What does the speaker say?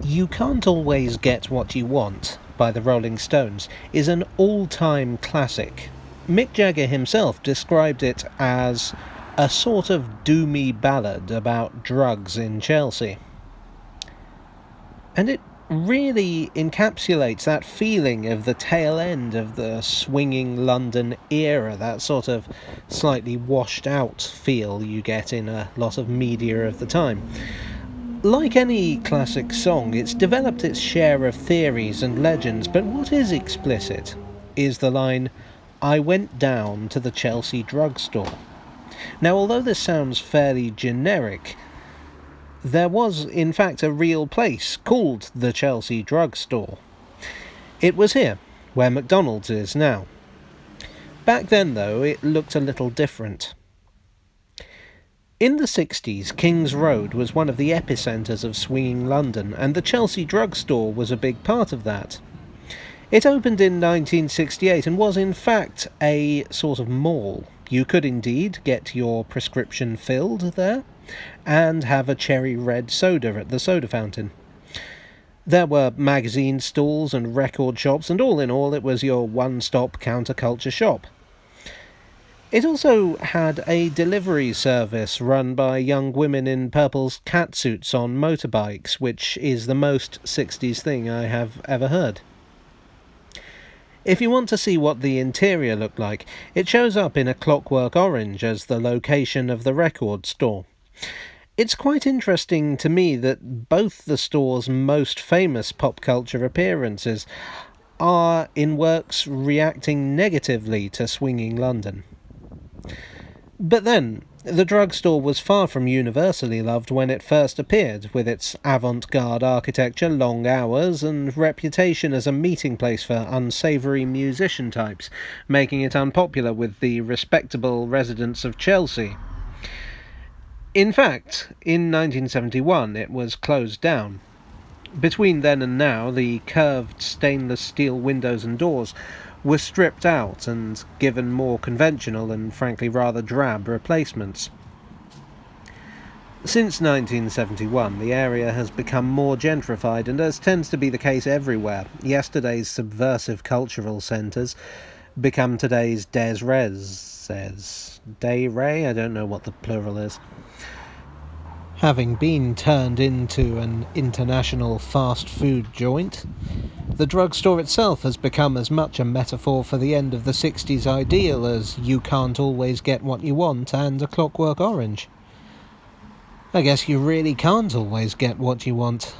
You Can't Always Get What You Want by the Rolling Stones is an all-time classic. Mick Jagger himself described it as a sort of doomy ballad about drugs in Chelsea. And it really encapsulates that feeling of the tail end of the swinging London era, that sort of slightly washed out feel you get in a lot of media of the time. Like any classic song, it's developed its share of theories and legends, but what is explicit is the line, "I went down to the Chelsea drugstore." Now, although this sounds fairly generic, there was in fact a real place called the Chelsea drugstore. It was here, where McDonald's is now. Back then, though, it looked a little different. In the 60s, King's Road was one of the epicentres of swinging London, and the Chelsea drugstore was a big part of that. It opened in 1968 and was in fact a sort of mall. You could indeed get your prescription filled there, and have a cherry red soda at the soda fountain. There were magazine stalls and record shops, and all in all it was your one-stop counterculture shop. It also had a delivery service run by young women in purple catsuits on motorbikes, which is the most 60s thing I have ever heard. If you want to see what the interior looked like, it shows up in A Clockwork Orange as the location of the record store. It's quite interesting to me that both the store's most famous pop culture appearances are in works reacting negatively to swinging London. But then, the drugstore was far from universally loved when it first appeared, with its avant-garde architecture, long hours, and reputation as a meeting place for unsavoury musician types, making it unpopular with the respectable residents of Chelsea. In fact, in 1971 it was closed down. Between then and now, the curved stainless steel windows and doors were stripped out and given more conventional and frankly rather drab replacements. Since 1971, the area has become more gentrified, and as tends to be the case everywhere, yesterday's subversive cultural centres become today's des res. Day Ray? I don't know what the plural is. Having been turned into an international fast food joint, the drugstore itself has become as much a metaphor for the end of the 60s ideal as You Can't Always Get What You Want and A Clockwork Orange. I guess you really can't always get what you want.